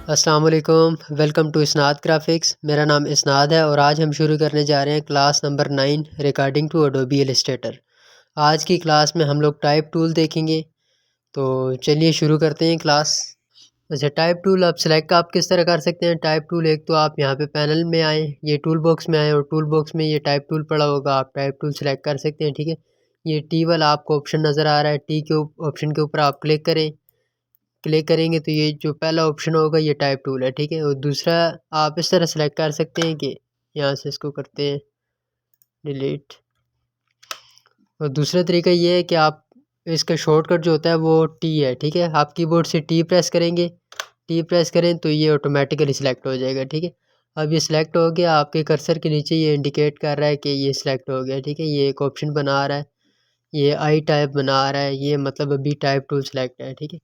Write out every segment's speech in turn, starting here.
अस्सलाम वालेकुम, welcome to इसनाद graphics. मेरा नाम इसनाद है और आज हम शुरू करने जा रहे हैं class number 9 regarding to Adobe Illustrator. आज की क्लास में हम लोग टाइप टूल देखेंगे। तो चलिए शुरू करते हैं क्लास। अच्छा, टाइप टूल आप सेलेक्ट आप किस तरह कर सकते हैं। टाइप टूल एक तो आप यहाँ पे पैनल में आए, ये टूल बॉक्स में आए और टूल बॉक्स में ये टाइप टूल पड़ा होगा, आप टाइप टूल सेलेक्ट कर सकते हैं। ठीक है, ये टी वाला आपको ऑप्शन नज़र आ रहा है, टी के ऑप्शन के ऊपर आप क्लिक करें। क्लिक करेंगे तो ये जो पहला ऑप्शन होगा ये टाइप टूल है। ठीक है, और दूसरा आप इस तरह सेलेक्ट कर सकते हैं कि यहाँ से इसको करते हैं डिलीट। और दूसरा तरीका ये है कि आप इसका शॉर्टकट जो होता है वो टी है। ठीक है, आप कीबोर्ड से टी प्रेस करेंगे, टी प्रेस करें तो ये ऑटोमेटिकली सिलेक्ट हो जाएगा। ठीक है, अब ये सिलेक्ट हो गया, आपके कर्सर के नीचे ये इंडिकेट कर रहा है कि ये सिलेक्ट हो गया। ठीक है, ये एक ऑप्शन बना रहा है, ये आई टाइप बना रहा है, ये मतलब अभी टाइप टूल सेलेक्ट है। ठीक है,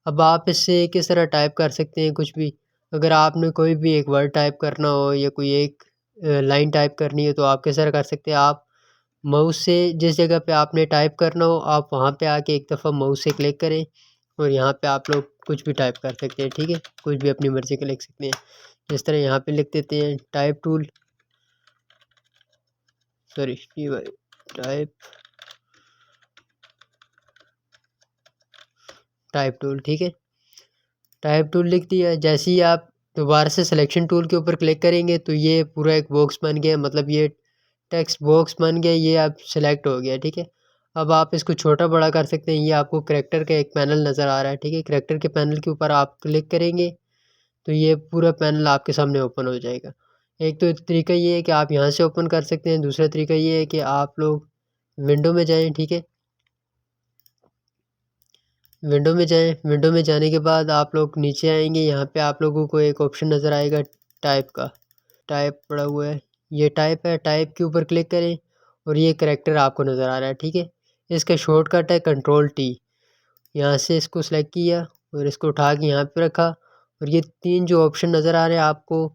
अब आप इससे किस तरह टाइप कर सकते हैं कुछ भी। अगर आपने कोई भी एक वर्ड टाइप करना हो या कोई एक लाइन टाइप करनी है तो आप किस तरह कर सकते हैं। आप माउस से जिस जगह पे आपने टाइप करना हो आप वहाँ पे आके एक दफ़ा माउस से क्लिक करें और यहाँ पे आप लोग कुछ भी टाइप कर सकते हैं। ठीक है, कुछ भी अपनी मर्ज़ी का लिख सकते हैं। जिस तरह यहाँ पे लिख देते हैं type tool, sorry type type tool. ठीक है, टाइप टूल लिख दिया। जैसे ही आप दोबारा से सिलेक्शन टूल के ऊपर क्लिक करेंगे तो ये पूरा एक बॉक्स बन गया, मतलब ये टेक्स्ट बॉक्स बन गया, ये अब सिलेक्ट हो गया। ठीक है, अब आप इसको छोटा बड़ा कर सकते हैं। ये आपको करैक्टर का एक पैनल नज़र आ रहा है। ठीक है, करैक्टर के पैनल के ऊपर आप क्लिक करेंगे तो ये पूरा पैनल आपके सामने ओपन हो जाएगा। एक तो तरीका ये है कि आप यहाँ से ओपन कर सकते हैं, दूसरा तरीका ये है कि आप लोग विंडो में जाएँ। ठीक है, विंडो में जाएं, विंडो में जाने के बाद आप लोग नीचे आएंगे, यहाँ पे आप लोगों को एक ऑप्शन नज़र आएगा टाइप का, टाइप पड़ा हुआ है, ये टाइप है, टाइप के ऊपर क्लिक करें और ये करैक्टर आपको नज़र आ रहा है। ठीक है, इसका शॉर्टकट है कंट्रोल टी। यहाँ से इसको सेलेक्ट किया और इसको उठा के यहाँ पे रखा और ये तीन जो ऑप्शन नज़र आ रहे हैं आपको,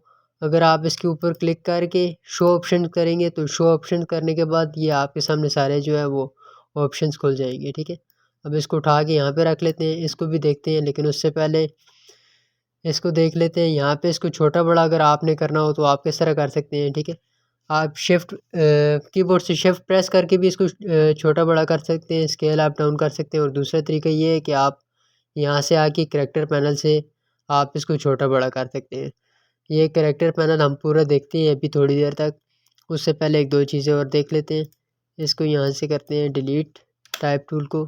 अगर आप इसके ऊपर क्लिक करके शो ऑप्शन करेंगे तो शो ऑप्शन करने के बाद ये आपके सामने सारे जो है वो ऑप्शंस खुल जाएंगे। ठीक है, अब इसको उठा के यहाँ पे रख लेते हैं, इसको भी देखते हैं, लेकिन उससे पहले इसको देख लेते हैं। यहाँ पे इसको छोटा बड़ा अगर आपने करना हो तो आप किस तरह कर सकते हैं। ठीक है, आप शिफ्ट कीबोर्ड से शिफ्ट प्रेस करके भी इसको छोटा बड़ा कर सकते हैं, स्केल अप डाउन कर सकते हैं। और दूसरा तरीका ये है कि आप यहाँ से आके करैक्टर पैनल से आप इसको छोटा बड़ा कर सकते हैं। ये करैक्टर पैनल हम पूरा देखते हैं अभी थोड़ी देर तक, उससे पहले एक दो चीज़ें और देख लेते हैं। इसको यहाँ से करते हैं डिलीट टाइप टूल को,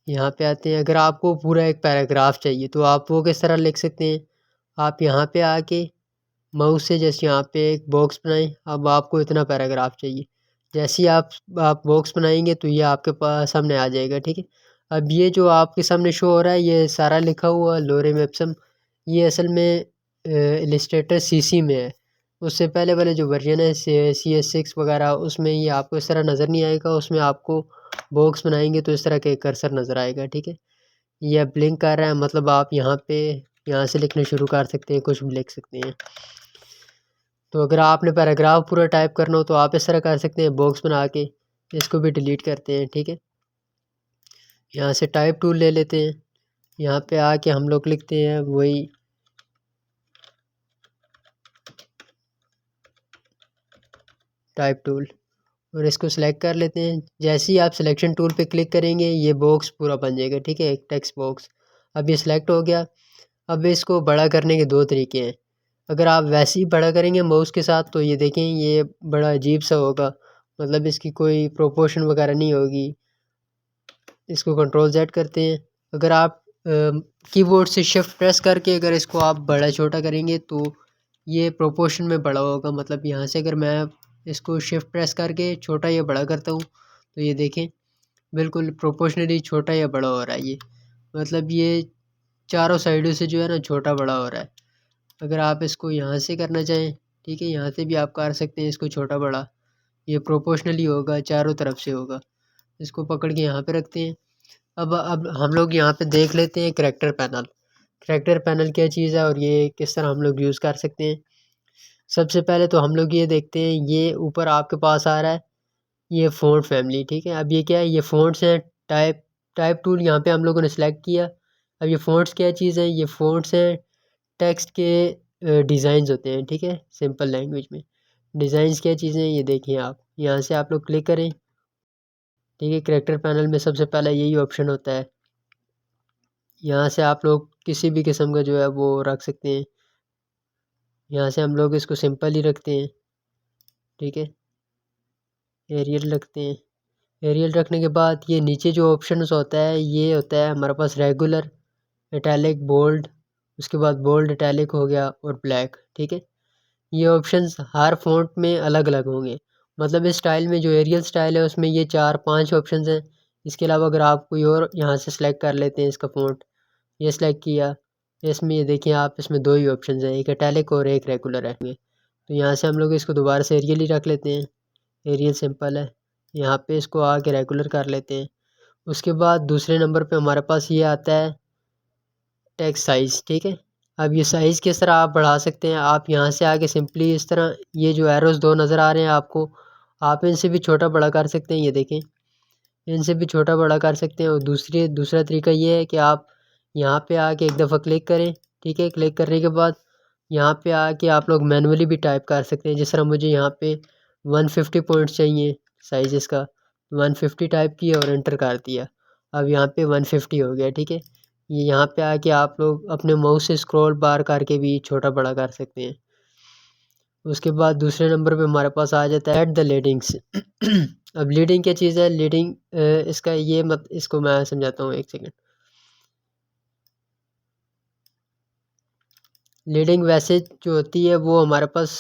यहाँ पे आते हैं। अगर आपको पूरा एक पैराग्राफ चाहिए तो आप वो किस तरह लिख सकते हैं। आप यहाँ पे आके माउस से जैसे यहाँ पे एक बॉक्स बनाएं, अब आपको इतना पैराग्राफ चाहिए, जैसे ही आप बॉक्स बनाएंगे तो ये आपके पास सामने आ जाएगा। ठीक है, अब ये जो आपके सामने शो हो रहा है ये सारा लिखा हुआ लोरेम एप्सम, ये असल में इलस्ट्रेटर सीसी में है। उससे पहले वाले जो वर्जन है CS6 वगैरह, उसमें ये आपको इस तरह नज़र नहीं आएगा। उसमें आपको बॉक्स बनाएंगे तो इस तरह के कर्सर नज़र आएगा। ठीक है, ये ब्लिंक कर रहा है, मतलब आप यहाँ पे यहाँ से लिखना शुरू कर सकते हैं, कुछ भी लिख सकते हैं। तो अगर आपने पैराग्राफ पूरा टाइप करना हो तो आप इस तरह कर सकते हैं, बॉक्स बना के। इसको भी डिलीट करते हैं। ठीक है, यहाँ से टाइप टूल ले लेते हैं, यहाँ पे आके हम लोग लिखते हैं वही टाइप टूल और इसको सेलेक्ट कर लेते हैं। जैसे ही आप सिलेक्शन टूल पे क्लिक करेंगे ये बॉक्स पूरा बन जाएगा। ठीक है, एक टेक्स्ट बॉक्स अब ये सिलेक्ट हो गया। अब इसको बड़ा करने के दो तरीके हैं। अगर आप वैसे ही बड़ा करेंगे माउस के साथ तो ये देखें ये बड़ा अजीब सा होगा, मतलब इसकी कोई प्रोपोर्शन वगैरह नहीं होगी। इसको कंट्रोल Z करते हैं। अगर आप कीबोर्ड से शिफ्ट प्रेस करके अगर इसको आप बड़ा छोटा करेंगे तो ये प्रोपोर्शन में बड़ा होगा। मतलब यहाँ से अगर मैं इसको शिफ्ट प्रेस करके छोटा या बड़ा करता हूँ तो ये देखें बिल्कुल प्रोपोर्शनली छोटा या बड़ा हो रहा है। ये मतलब ये चारों साइडों से जो है ना छोटा बड़ा हो रहा है। अगर आप इसको यहाँ से करना चाहें, ठीक है, यहाँ से भी आप कर सकते हैं इसको छोटा बड़ा, ये प्रोपोर्शनली होगा, चारों तरफ से होगा। इसको पकड़ के यहाँ पे रखते हैं। अब हम लोग यहाँ पे देख लेते हैं करैक्टर पैनल। करैक्टर पैनल क्या चीज़ है और ये किस तरह हम लोग यूज़ कर सकते हैं। सबसे पहले तो हम लोग ये देखते हैं, ये ऊपर आपके पास आ रहा है ये फ़ॉन्ट फैमिली। ठीक है, अब ये क्या है, ये फ़ॉन्ट्स हैं। टाइप टाइप टूल यहाँ पे हम लोगों ने सेलेक्ट किया, अब ये फ़ॉन्ट्स क्या चीज़ है, ये फ़ॉन्ट्स हैं टेक्स्ट के डिज़ाइंस होते हैं, ठीक है, सिंपल लैंग्वेज में। डिज़ाइंस क्या चीज़ें हैं ये देखिए आप, यहाँ से आप लोग क्लिक करें, ठीक है। कैरेक्टर पैनल में सबसे पहला यही ऑप्शन होता है, यहाँ से आप लोग किसी भी किस्म का जो है वो रख सकते हैं। यहाँ से हम लोग इसको सिंपल ही रखते हैं, ठीक है, एरियल रखते हैं। एरियल रखने के बाद ये नीचे जो ऑप्शन होता है ये होता है हमारे पास रेगुलर, इटैलिक, बोल्ड, उसके बाद बोल्ड, इटैलिक हो गया और ब्लैक, ठीक है। ये ऑप्शंस हर फ़ॉन्ट में अलग अलग होंगे, मतलब इस स्टाइल में जो एरियल स्टाइल है उसमें ये 4-5 ऑप्शंस हैं। इसके अलावा अगर आप कोई और यहाँ से सेलेक्ट कर लेते हैं इसका फ़ॉन्ट, ये सेलेक्ट किया, इसमें ये देखिए आप, इसमें 2 ही ऑप्शंस हैं, एक इटैलिक और एक रेगुलर है। तो यहाँ से हम लोग इसको दोबारा से एरियल ही रख लेते हैं, एरियल सिंपल है। यहाँ पे इसको आके रेगुलर कर लेते हैं। उसके बाद दूसरे नंबर पे हमारे पास ये आता है टेक्स्ट साइज़, ठीक है। अब ये साइज़ किस तरह आप बढ़ा सकते हैं, आप यहाँ से आके सिंपली इस तरह ये जो एरोज़ 2 नज़र आ रहे हैं आपको, आप इनसे भी छोटा बड़ा कर सकते हैं, ये देखें, इनसे भी छोटा बड़ा कर सकते हैं। और दूसरा तरीका ये है कि आप यहाँ पे आके एक दफ़ा क्लिक करें, ठीक है। क्लिक करने के बाद यहाँ पे आके आप लोग मैनुअली भी टाइप कर सकते हैं। जिस तरह मुझे यहाँ पे 150 पॉइंट्स चाहिए साइज़ इसका, 150 टाइप किया और एंटर कर दिया। अब यहाँ पे 150 हो गया, ठीक है। ये यहाँ पे आके आप लोग अपने माउस से स्क्रॉल बार करके भी छोटा बड़ा कर सकते हैं। उसके बाद दूसरे नंबर पे हमारे पास आ जाता है एट द लीडिंग्स। अब लीडिंग क्या चीज़ है, लीडिंग इसका ये मत, इसको मैं समझाता हूँ, एक सेकंड। लीडिंग वैसे जो होती है वो हमारे पास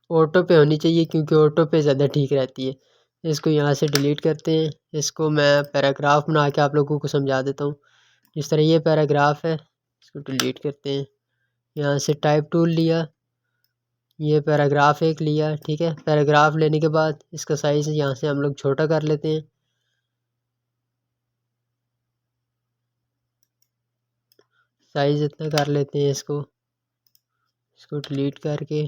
ऑटो पे होनी चाहिए, क्योंकि ऑटो पे ज़्यादा ठीक रहती है। इसको यहाँ से डिलीट करते हैं, इसको मैं पैराग्राफ बना के आप लोगों को समझा देता हूँ। जिस तरह ये पैराग्राफ है, इसको डिलीट करते हैं, यहाँ से टाइप टूल लिया, ये पैराग्राफ एक लिया, ठीक है। पैराग्राफ लेने के बाद इसका साइज़ यहाँ से हम लोग छोटा कर लेते हैं, साइज़ इतना कर लेते हैं, इसको डिलीट करके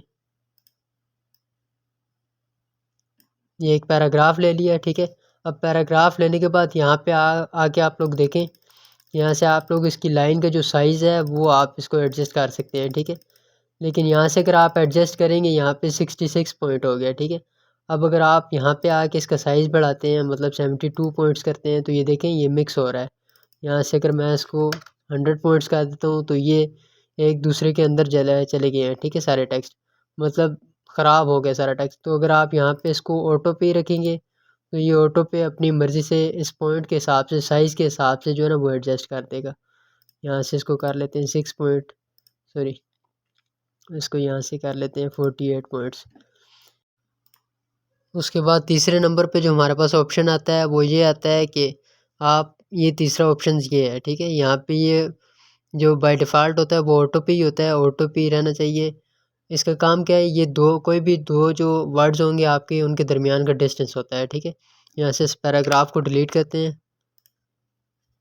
ये एक पैराग्राफ ले लिया, ठीक है। अब पैराग्राफ लेने के बाद यहाँ पे आके आप लोग देखें, यहाँ से आप लोग इसकी लाइन का जो साइज़ है वो आप इसको एडजस्ट कर सकते हैं, ठीक है। लेकिन यहाँ से अगर आप एडजस्ट करेंगे, यहाँ पे 66 पॉइंट हो गया, ठीक है। अब अगर आप यहाँ पे आके इसका साइज़ बढ़ाते हैं, मतलब 72 पॉइंट्स करते हैं, तो ये देखें ये मिक्स हो रहा है। यहाँ से अगर मैं इसको 100 पॉइंट्स कर देता हूँ तो ये एक दूसरे के अंदर चले गए हैं, ठीक है, सारे टेक्स्ट, मतलब ख़राब हो गया सारा टेक्स्ट। तो अगर आप यहाँ पे इसको ऑटो पे ही रखेंगे तो ये ऑटो पे अपनी मर्ज़ी से इस पॉइंट के हिसाब से, साइज़ के हिसाब से जो है ना वो एडजस्ट कर देगा। यहाँ से इसको कर लेते हैं 6 पॉइंट, सॉरी, इसको यहाँ से कर लेते हैं 48 पॉइंट्स। उसके बाद तीसरे नंबर पे जो हमारे पास ऑप्शन आता है वो ये आता है कि आप, ये तीसरा ऑप्शन ये है, ठीक है। यहाँ पे ये जो बाय डिफ़ॉल्ट होता है वो ऑटो पे ही होता है, ऑटो पे ही रहना चाहिए। इसका काम क्या है, ये दो, कोई भी दो जो वर्ड्स होंगे आपके, उनके दरमियान का डिस्टेंस होता है, ठीक है। यहाँ से इस पैराग्राफ को डिलीट करते हैं,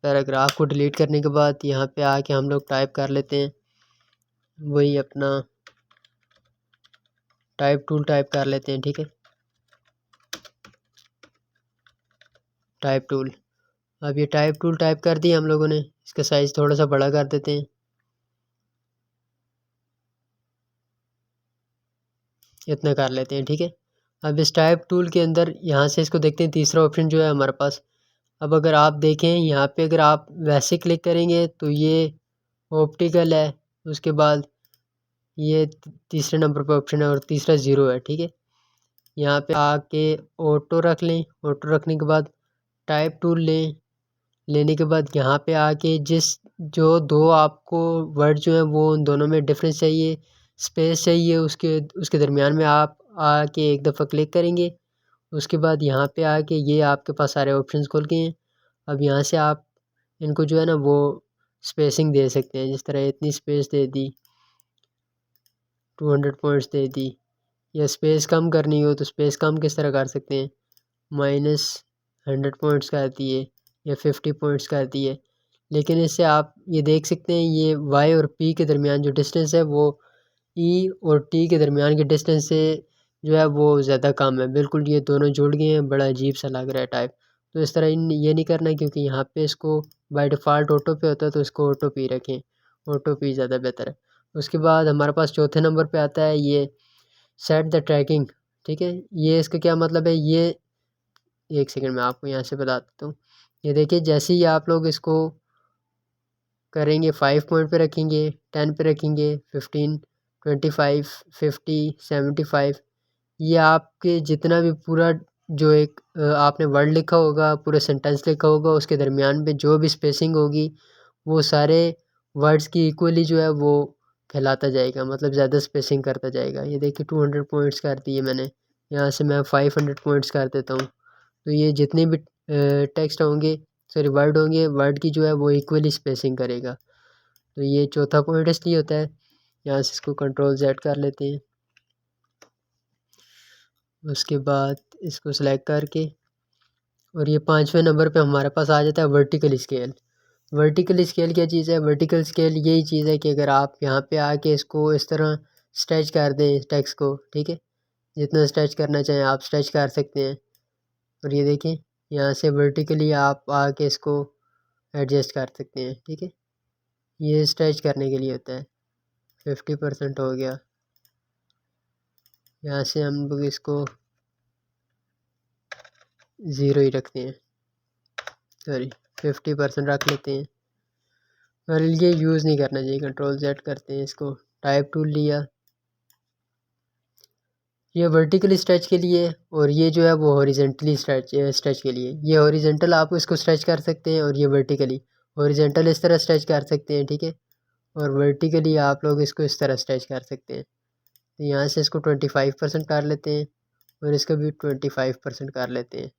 पैराग्राफ को डिलीट करने के बाद यहाँ पे आके हम लोग टाइप कर लेते हैं, वही अपना टाइप टूल टाइप कर लेते हैं, ठीक है, टाइप टूल। अब ये टाइप टूल टाइप कर दिया हम लोगों ने, इसका साइज़ थोड़ा सा बड़ा कर देते हैं, इतना कर लेते हैं, ठीक है। अब इस टाइप टूल के अंदर यहाँ से इसको देखते हैं, तीसरा ऑप्शन जो है हमारे पास। अब अगर आप देखें यहाँ पे, अगर आप वैसे क्लिक करेंगे तो ये ऑप्टिकल है, उसके बाद ये तीसरे नंबर पर ऑप्शन है और तीसरा ज़ीरो है, ठीक है। यहाँ पे आके ऑटो रख लें, ऑटो रखने के बाद टाइप टूल लें, लेने के बाद यहाँ पे आके जो दो आपको वर्ड जो हैं वो उन दोनों में डिफरेंस चाहिए, स्पेस चाहिए, उसके उसके दरमियान में आप आके एक दफ़ा क्लिक करेंगे। उसके बाद यहाँ पे आके ये आपके पास सारे ऑप्शंस खुल गए हैं। अब यहाँ से आप इनको जो है ना वो स्पेसिंग दे सकते हैं, जिस तरह इतनी स्पेस दे दी, 200 पॉइंट्स दे दी, या स्पेस कम करनी हो तो स्पेस कम किस तरह कर सकते हैं, -100 पॉइंट्स कर दिए या 50 पॉइंट्स कर दिए। लेकिन इससे आप ये देख सकते हैं ये वाई और पी के दरमियान जो डिस्टेंस है वो ई और टी के दरमियान के डिस्टेंस से जो है वो ज़्यादा कम है, बिल्कुल ये दोनों जुड़ गए हैं, बड़ा अजीब सा लग रहा है टाइप। तो इस तरह ये नहीं करना, क्योंकि यहाँ पे इसको बाय डिफ़ॉल्ट ऑटो पे होता है, तो इसको ऑटो पे रखें, ऑटो पे ज़्यादा बेहतर है। उसके बाद हमारे पास चौथे नंबर पे आता है ये सेट द ट्रैकिंग। ठीक है, ये इसका क्या मतलब है, ये एक सेकंड में आपको यहाँ से बता देता हूँ। ये देखिए, जैसे ही आप लोग इसको करेंगे 5 पॉइंट पे रखेंगे, 10 पे रखेंगे, 15, 25, 50, 75, ये आपके जितना भी पूरा जो एक आपने वर्ड लिखा होगा, पूरा सेंटेंस लिखा होगा, उसके दरमियान पे जो भी स्पेसिंग होगी वो सारे वर्ड्स की इक्वली जो है वो फैलाता जाएगा, मतलब ज़्यादा स्पेसिंग करता जाएगा। ये देखिए 200 पॉइंट्स कर दिए मैंने, यहाँ से मैं 500 पॉइंट्स कर देता हूँ। तो ये जितने भी टेक्स्ट होंगे, सॉरी वर्ड होंगे, वर्ड की जो है वो इक्वली स्पेसिंग करेगा। तो ये चौथा पॉइंट इसलिए होता है। यहाँ से इसको कंट्रोल Z कर लेते हैं। उसके बाद इसको सेलेक्ट करके, और ये 5वें नंबर पे हमारे पास आ जाता है वर्टिकल स्केल। वर्टिकल स्केल क्या चीज़ है? वर्टिकल स्केल यही चीज़ है कि अगर आप यहाँ पे आके इसको इस तरह स्ट्रेच कर दें टेक्स्ट को, ठीक है, जितना स्ट्रेच करना चाहें आप स्ट्रेच कर सकते हैं। और ये देखें, यहाँ से वर्टिकली आप आके इसको एडजस्ट कर सकते हैं। ठीक है, ये स्ट्रेच करने के लिए होता है। 50% हो गया। यहाँ से हम लोग इसको 0 ही रखते हैं, सॉरी 50% रख लेते हैं। और ये यूज़ नहीं करना चाहिए, कंट्रोल Z करते हैं इसको, टाइप टूल लिया, ये वर्टिकली स्ट्रेच के लिए, और ये जो है वो हॉरिजेंटली स्ट्रेच के लिए। ये हॉरिजेंटल आप इसको स्ट्रेच कर सकते हैं, और ये वर्टिकली, हॉरिजेंटल इस तरह स्ट्रेच कर सकते हैं, ठीक है, और वर्टिकली आप लोग इसको इस तरह स्ट्रेच कर सकते हैं। तो यहाँ से इसको 25% कर लेते हैं, और इसका भी 25% कर लेते हैं।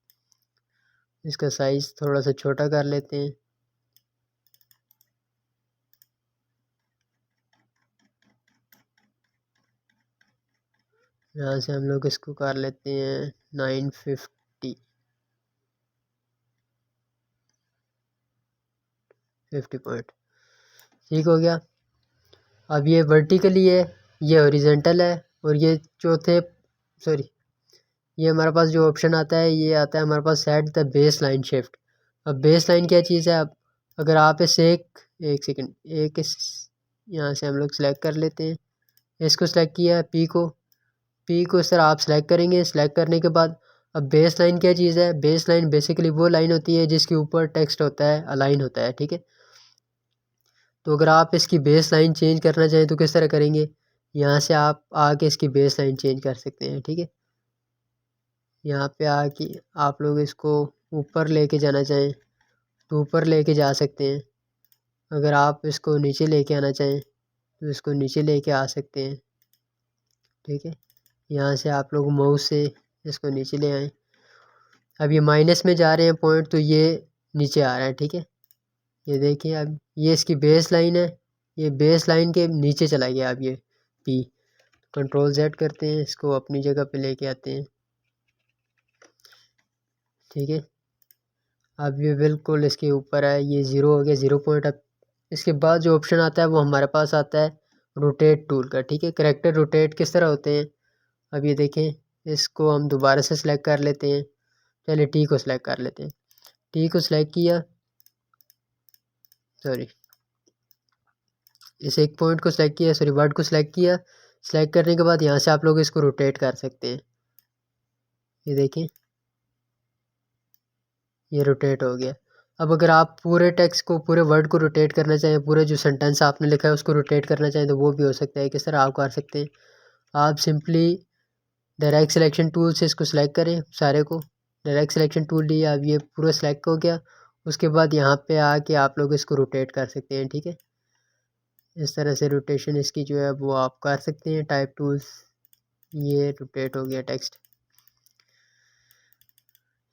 इसका साइज़ थोड़ा सा छोटा कर लेते हैं। यहाँ से हम लोग इसको कर लेते हैं 950, 50 पॉइंट, ठीक हो गया। अब ये वर्टिकली है, ये हॉरिजेंटल है, और ये चौथे, सॉरी, ये हमारे पास जो ऑप्शन आता है ये आता है हमारे पास set the base line shift. अब बेस लाइन क्या चीज़ है? अब अगर आप इसे एक सेकंड, यहाँ से हम लोग सेलेक्ट कर लेते हैं, इसको सेलेक्ट किया है, पी को इस तरह आप सेलेक्ट करेंगे। सेलेक्ट करने के बाद अब बेस लाइन क्या चीज़ है? बेस लाइन बेसिकली वो लाइन होती है जिसके ऊपर टेक्स्ट होता है, अलाइन होता है, ठीक है। तो अगर आप इसकी बेस लाइन चेंज करना चाहें तो किस तरह करेंगे? यहाँ से आप आके इसकी बेस लाइन चेंज कर सकते हैं, ठीक है। यहाँ पे आके आप लोग इसको ऊपर लेके जाना चाहें तो ऊपर लेके जा सकते हैं। अगर आप इसको नीचे लेके आना चाहें तो इसको नीचे लेके आ सकते हैं, ठीक है। यहाँ से आप लोग माउस से इसको नीचे ले आएँ। अब ये माइनस में जा रहे हैं पॉइंट, तो ये नीचे आ रहा है, ठीक है। ये देखिए, अब ये इसकी बेस लाइन है, ये बेस लाइन के नीचे चला गया। अब ये पी, कंट्रोल Z करते हैं, इसको अपनी जगह पे लेके आते हैं, ठीक है। अब ये बिल्कुल इसके ऊपर है, ये 0 हो गया, 0 पॉइंट। अब इसके बाद जो ऑप्शन आता है वो हमारे पास आता है रोटेट टूल का, ठीक है। करेक्टर रोटेट किस तरह होते हैं? अब ये देखें, इसको हम दोबारा से सिलेक्ट कर लेते हैं। चलिए टी को सिलेक्ट कर लेते हैं, टी को सिलेक्ट किया, सॉरी इस एक पॉइंट को सिलेक्ट किया, सॉरी वर्ड को सिलेक्ट किया। सिलेक्ट करने के बाद यहाँ से आप लोग इसको रोटेट कर सकते हैं। ये देखें, ये रोटेट हो गया। अब अगर आप पूरे टेक्स्ट को, पूरे वर्ड को रोटेट करना चाहें, पूरे जो सेंटेंस आपने लिखा है उसको रोटेट करना चाहें तो वो भी हो सकता है। किस तरह आप कर सकते हैं? आप सिंपली डायरेक्ट सिलेक्शन टूल से इसको सिलेक्ट करें, सारे को डायरेक्ट सिलेक्शन टूल लिया, अब ये पूरा सिलेक्ट हो गया। उसके बाद यहाँ पे आके आप लोग इसको रोटेट कर सकते हैं, ठीक है। इस तरह से रोटेशन इसकी जो है वो आप कर सकते हैं, टाइप टूल्स। ये रोटेट हो गया टेक्स्ट।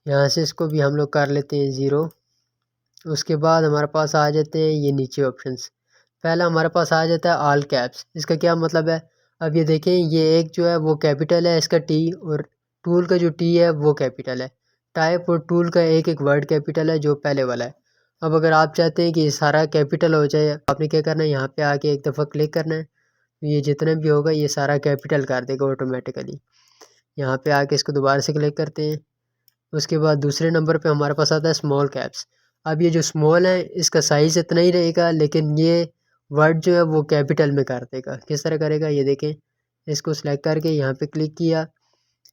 यहाँ से इसको भी हम लोग कर लेते हैं 0। उसके बाद हमारे पास आ जाते हैं ये नीचे ऑप्शंस। पहला हमारे पास आ जाता है ऑल कैप्स। इसका क्या मतलब है? अब ये देखें, ये एक जो है वो कैपिटल है इसका टी, और टूल का जो टी है वो कैपिटल है। टाइप और टूल का एक एक वर्ड कैपिटल है जो पहले वाला है। अब अगर आप चाहते हैं कि ये सारा कैपिटल हो जाए, आपने क्या करना है, यहाँ पे आके एक दफ़ा क्लिक करना है, तो ये जितना भी होगा ये सारा कैपिटल कर देगा ऑटोमेटिकली। यहाँ पे आके इसको दोबारा से क्लिक करते हैं, उसके बाद दूसरे नंबर पे हमारे पास आता है स्मॉल कैप्स। अब ये जो स्मॉल है इसका साइज़ इतना ही रहेगा, लेकिन ये वर्ड जो है वो कैपिटल में कर देगा। किस तरह करेगा ये देखें, इसको सिलेक्ट करके यहाँ पे क्लिक किया।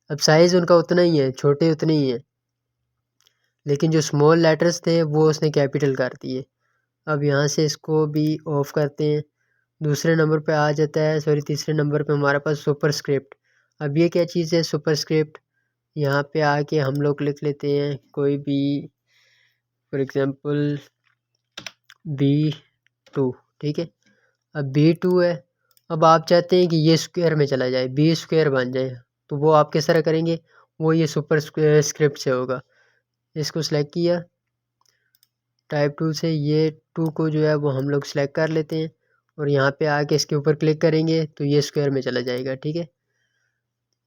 अब साइज़ उनका उतना ही है, छोटे उतने ही हैं, लेकिन जो स्मॉल लेटर्स थे वो उसने कैपिटल कर दिए। अब यहाँ से इसको भी ऑफ करते हैं। दूसरे नंबर पे आ जाता है, सॉरी तीसरे नंबर पे हमारे पास सुपरस्क्रिप्ट। अब ये क्या चीज़ है सुपरस्क्रिप्ट? यहाँ पे आके हम लोग लिख लेते हैं कोई भी, फॉर एग्ज़ाम्पल B2, ठीक है। अब B2 है, अब आप चाहते हैं कि ये स्क्वायर में चला जाए, बी स्क्वायर बन जाए, तो वो आप किस तरह करेंगे? वो ये सुपर स्क्रिप्ट से होगा। इसको सिलेक्ट किया, टाइप टूल से ये 2 को जो है वो हम लोग सिलेक्ट कर लेते हैं और यहाँ पे आके इसके ऊपर क्लिक करेंगे तो ये स्क्वायर में चला जाएगा, ठीक है।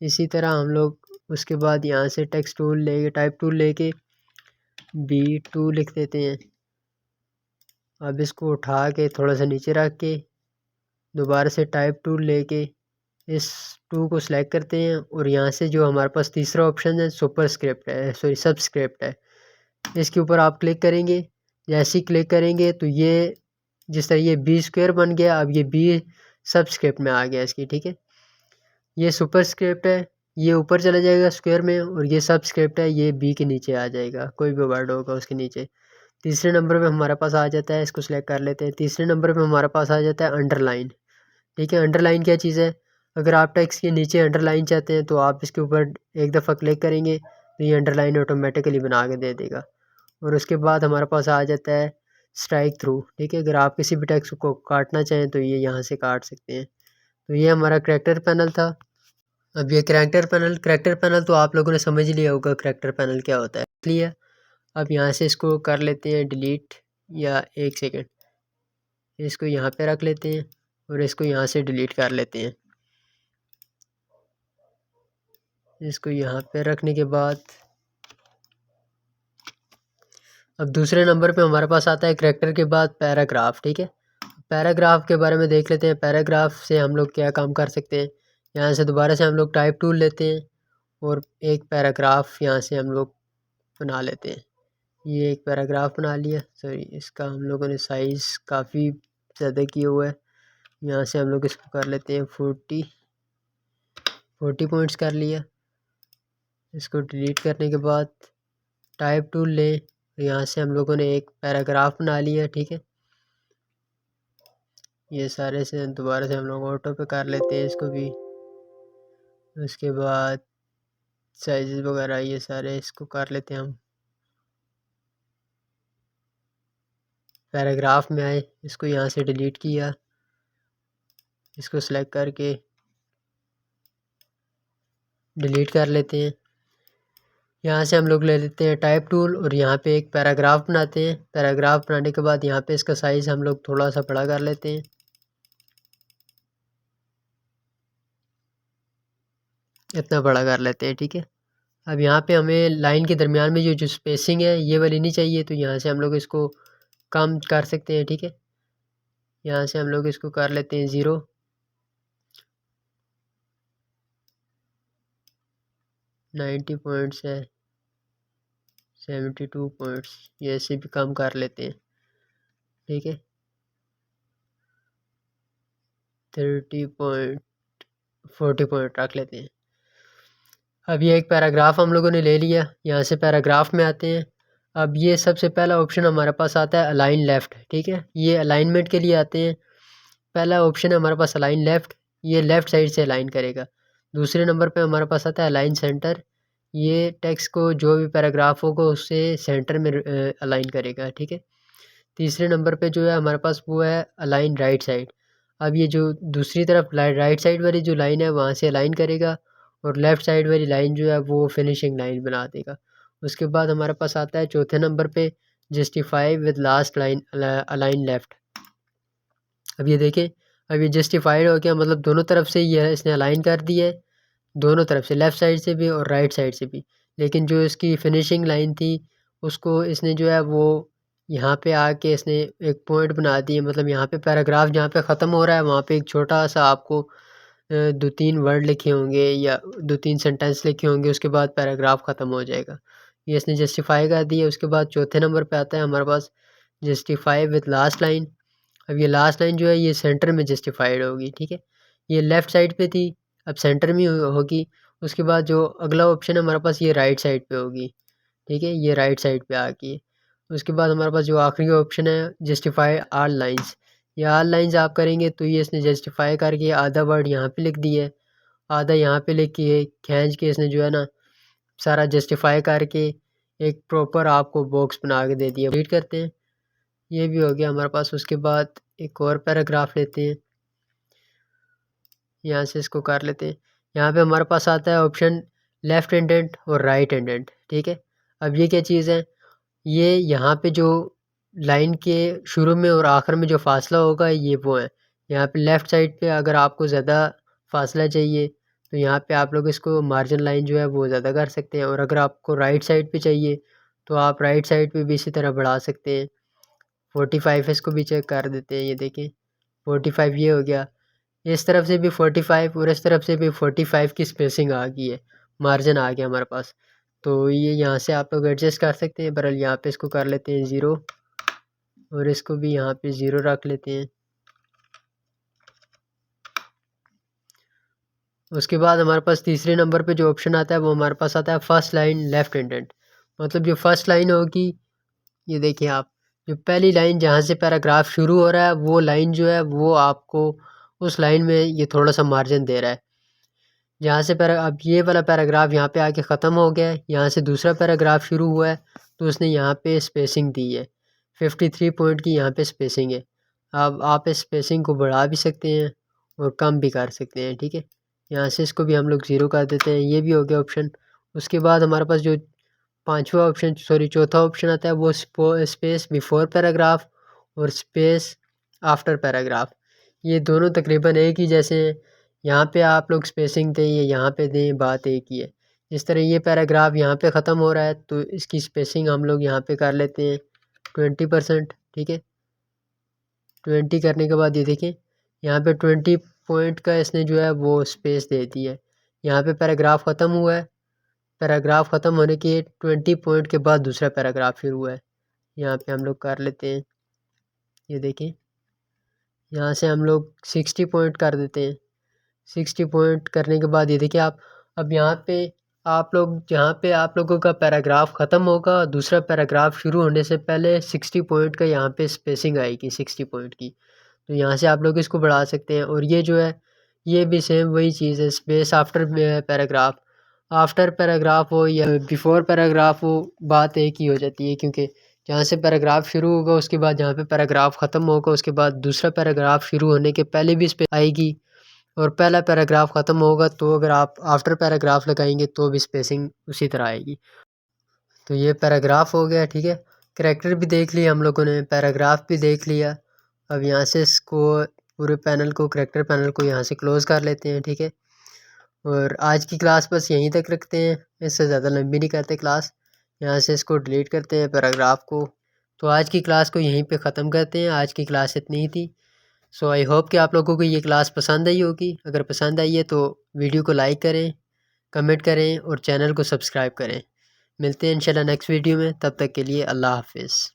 इसी तरह हम लोग उसके बाद यहाँ से टेक्स्ट टूल लेके, टाइप टूल लेके B2 लिख देते हैं। अब इसको उठा के थोड़ा सा नीचे रख के दोबारा से टाइप टूल लेके इस 2 को सिलेक्ट करते हैं और यहाँ से जो हमारे पास तीसरा ऑप्शन है सुपरस्क्रिप्ट है, सॉरी सबस्क्रिप्ट है, इसके ऊपर आप क्लिक करेंगे। जैसे ही क्लिक करेंगे तो ये जिस तरह ये बी स्क्वायर बन गया, अब ये बी सबस्क्रिप्ट में आ गया इसकी, ठीक है। ये सुपरस्क्रिप्ट है, ये ऊपर चला जाएगा स्क्वायर में, और ये सबस्क्रिप्ट है, ये बी के नीचे आ जाएगा, कोई भी वर्ड होगा उसके नीचे। तीसरे नंबर पे हमारे पास आ जाता है, इसको सिलेक्ट कर लेते हैं। तीसरे नंबर पे हमारे पास आ जाता है अंडरलाइन, ठीक है। अंडरलाइन क्या चीज़ है? अगर आप टेक्स्ट के नीचे अंडरलाइन चाहते हैं तो आप इसके ऊपर एक दफ़ा क्लिक करेंगे तो ये अंडरलाइन ऑटोमेटिकली बना के दे देगा। और उसके बाद हमारे पास आ जाता है स्ट्राइक थ्रू, ठीक है। अगर आप किसी भी टेक्स्ट को काटना चाहें तो ये यहाँ से काट सकते हैं। तो ये हमारा करैक्टर पैनल था। अब ये करैक्टर पैनल तो आप लोगों ने समझ ही लिया होगा करैक्टर पैनल क्या होता है, इसलिए अब यहाँ से इसको कर लेते हैं डिलीट, या एक सेकेंड, इसको यहाँ पे रख लेते हैं और इसको यहाँ से डिलीट कर लेते हैं। इसको यहाँ पे रखने के बाद अब दूसरे नंबर पे हमारे पास आता है करैक्टर के बाद पैराग्राफ, ठीक है। पैराग्राफ के बारे में देख लेते हैं, पैराग्राफ से हम लोग क्या काम कर सकते हैं। यहाँ से दोबारा से हम लोग टाइप टूल लेते हैं और एक पैराग्राफ यहाँ से हम लोग बना लेते हैं। ये एक पैराग्राफ बना लिया, सॉरी इसका हम लोगों ने साइज़ काफ़ी ज़्यादा किया हुआ है। यहाँ से हम लोग इसको कर लेते हैं 40 पॉइंट्स कर लिया। इसको डिलीट करने के बाद टाइप टूल लें, यहाँ से हम लोगों ने एक पैराग्राफ बना लिया, ठीक है। ये सारे से दोबारा से हम लोग ऑटो पे कर लेते हैं इसको भी। उसके बाद साइज़ वगैरह ये सारे इसको कर लेते हैं हम। पैराग्राफ में आए, इसको यहाँ से डिलीट किया, इसको सेलेक्ट करके डिलीट कर लेते हैं। यहाँ से हम लोग ले लेते हैं टाइप टूल और यहाँ पे एक पैराग्राफ बनाते हैं। पैराग्राफ बनाने के बाद यहाँ पे इसका साइज़ हम लोग थोड़ा सा बड़ा कर लेते हैं, इतना बड़ा कर लेते हैं, ठीक है। अब यहाँ पे हमें लाइन के दरमियान में जो स्पेसिंग है ये वाली नहीं चाहिए, तो यहाँ से हम लोग इसको कम कर सकते हैं, ठीक है। यहाँ से हम लोग इसको कर लेते हैं 0। नाइन्टी पॉइंट्स है, 72 पॉइंट्स, ये ऐसे भी कम कर लेते हैं, ठीक है। 30 पॉइंट, 40 पॉइंट रख लेते हैं। अब ये एक पैराग्राफ हम लोगों ने ले लिया। यहाँ से पैराग्राफ में आते हैं। अब ये सबसे पहला ऑप्शन हमारे पास आता है अलाइन लेफ़्ट, ठीक है। ये अलाइनमेंट के लिए आते हैं। पहला ऑप्शन है हमारे पास अलाइन लेफ़्ट, ये लेफ़्ट साइड से अलाइन करेगा। दूसरे नंबर पे हमारे पास आता है अलाइन सेंटर, ये टेक्स्ट को जो भी पैराग्राफ होगा उससे सेंटर में अलाइन करेगा, ठीक है। तीसरे नंबर पे जो है हमारे पास वो है अलाइन राइट साइड। अब ये जो दूसरी तरफ राइट साइड वाली जो लाइन है वहाँ से अलाइन करेगा और लेफ़्ट साइड वाली लाइन जो है वो फिनिशिंग लाइन बना देगा। उसके बाद हमारे पास आता है चौथे नंबर पे justify with last line align left. अब ये देखें, अब ये जस्टिफाइड हो गया, मतलब दोनों तरफ से ये इसने अलाइन कर दिया है, दोनों तरफ से, लेफ़्ट साइड से भी और राइट साइड से भी। लेकिन जो इसकी फिनिशिंग लाइन थी उसको इसने जो है वो यहाँ पे आके इसने एक पॉइंट बना दिए, मतलब यहाँ पे पैराग्राफ जहाँ पे ख़त्म हो रहा है वहाँ पे एक छोटा सा आपको 2-3 वर्ड लिखे होंगे या 2-3 सेंटेंस लिखे होंगे, उसके बाद पैराग्राफ ख़त्म हो जाएगा। ये इसने जस्टिफाई कर दिया। उसके बाद चौथे नंबर पे आता है हमारे पास जस्टिफाई विद लास्ट लाइन। अब ये लास्ट लाइन जो है ये सेंटर में जस्टिफाइड होगी, ठीक है। ये लेफ़्ट साइड पे थी, अब सेंटर में होगी। उसके बाद जो अगला ऑप्शन है हमारे पास ये राइट साइड पे होगी, ठीक है, ये राइट साइड पे आ गई। उसके बाद हमारे पास जो आखिरी ऑप्शन है जस्टिफाई ऑल लाइंस, ये ऑल लाइंस आप करेंगे तो ये इसने जस्टिफाई करके आधा वर्ड यहाँ पे लिख दिया है, आधा यहाँ पे लिख के खींच के इसने जो है ना सारा जस्टिफाई करके एक प्रॉपर आपको बॉक्स बना के दे दिया। रीड करते हैं, ये भी हो गया हमारे पास। उसके बाद एक और पैराग्राफ लेते हैं, यहाँ से इसको कर लेते हैं। यहाँ पे हमारे पास आता है ऑप्शन लेफ़्ट इंडेंट और राइट इंडेंट, ठीक है। अब ये क्या चीज़ है, ये यहाँ पे जो लाइन के शुरू में और आखिर में जो फासला होगा ये वो है। यहाँ पे लेफ़्ट साइड पे अगर आपको ज़्यादा फासला चाहिए तो यहाँ पे आप लोग इसको मार्जिन लाइन जो है वो ज़्यादा कर सकते हैं, और अगर आपको राइट साइड पे चाहिए तो आप राइट साइड पे भी इसी तरह बढ़ा सकते हैं। 45 इसको भी चेक कर देते हैं, ये देखें 45 ये हो गया। इस तरफ से भी 45 और इस तरफ से भी 45 की स्पेसिंग आ गई है, मार्जिन आ गया हमारे पास। तो ये यहाँ से आप लोग एडजस्ट कर सकते हैं। बहरहाल यहाँ पे इसको कर लेते हैं 0 और इसको भी यहाँ पे 0 रख लेते हैं। उसके बाद हमारे पास तीसरे नंबर पे जो ऑप्शन आता है वो हमारे पास आता है फर्स्ट लाइन लेफ़्ट इंडेंट। मतलब जो फर्स्ट लाइन होगी, ये देखिए आप, जो पहली लाइन जहाँ से पैराग्राफ शुरू हो रहा है वो लाइन जो है वो आपको उस लाइन में ये थोड़ा सा मार्जिन दे रहा है। जहाँ से अब ये वाला पैराग्राफ यहाँ पे आके ख़त्म हो गया है, यहाँ से दूसरा पैराग्राफ शुरू हुआ है तो उसने यहाँ पे स्पेसिंग दी है 53 पॉइंट की, यहाँ पे स्पेसिंग है। अब आप इस स्पेसिंग को बढ़ा भी सकते हैं और कम भी कर सकते हैं, ठीक है। यहाँ से इसको भी हम लोग 0 कर देते हैं, ये भी हो गया ऑप्शन। उसके बाद हमारे पास जो चौथा ऑप्शन आता है वो स्पेस बिफोर पैराग्राफ और स्पेस आफ्टर पैराग्राफ। ये दोनों तकरीबन एक ही जैसे हैं। यहाँ पे आप लोग स्पेसिंग दें या यहाँ पे दें, बात एक ही है। जिस तरह ये पैराग्राफ यहाँ पे ख़त्म हो रहा है तो इसकी स्पेसिंग हम लोग यहाँ पे कर लेते हैं 20%, ठीक है। 20 करने के बाद ये देखें यहाँ पे 20 पॉइंट का इसने जो है वो स्पेस दे दी है। यहाँ पे पैराग्राफ ख़त्म हुआ है, पैराग्राफ ख़त्म होने के 20 पॉइंट के बाद दूसरा पैराग्राफ शुरू हुआ है। यहाँ पे हम लोग कर लेते हैं, ये देखें यहाँ से हम लोग 60 पॉइंट कर देते हैं। 60 पॉइंट करने के बाद ये देखिए आप, अब यहाँ पे आप लोग जहाँ पे आप लोगों का पैराग्राफ ख़त्म होगा दूसरा पैराग्राफ शुरू होने से पहले 60 पॉइंट का यहाँ पे स्पेसिंग आएगी 60 पॉइंट की। तो यहाँ से आप लोग इसको बढ़ा सकते हैं। और ये जो है ये भी सेम वही चीज़ है, space after paragraph, after paragraph हो या बिफोर पैराग्राफ हो बात एक ही हो जाती है, क्योंकि जहाँ से पैराग्राफ शुरू होगा उसके बाद जहाँ पे पैराग्राफ ख़त्म होगा उसके बाद दूसरा पैराग्राफ शुरू होने के पहले भी स्पेस आएगी, और पहला पैराग्राफ ख़त्म होगा तो अगर आप आफ्टर पैराग्राफ लगाएंगे तो भी स्पेसिंग उसी तरह आएगी। तो ये पैराग्राफ हो गया, ठीक है। करैक्टर भी देख लिया हम लोगों ने, पैराग्राफ भी देख लिया। अब यहाँ से इसको पूरे पैनल को, करैक्टर पैनल को यहाँ से क्लोज़ कर लेते हैं, ठीक है। और आज की क्लास बस यहीं तक रखते हैं, इससे ज़्यादा लंबी नहीं करते क्लास। यहाँ से इसको डिलीट करते हैं पैराग्राफ को। तो आज की क्लास को यहीं पे ख़त्म करते हैं, आज की क्लास इतनी ही थी। सो आई होप कि आप लोगों को ये क्लास पसंद आई होगी। अगर पसंद आई है तो वीडियो को लाइक करें, कमेंट करें और चैनल को सब्सक्राइब करें। मिलते हैं इंशाल्लाह नेक्स्ट वीडियो में, तब तक के लिए अल्लाह हाफिज़।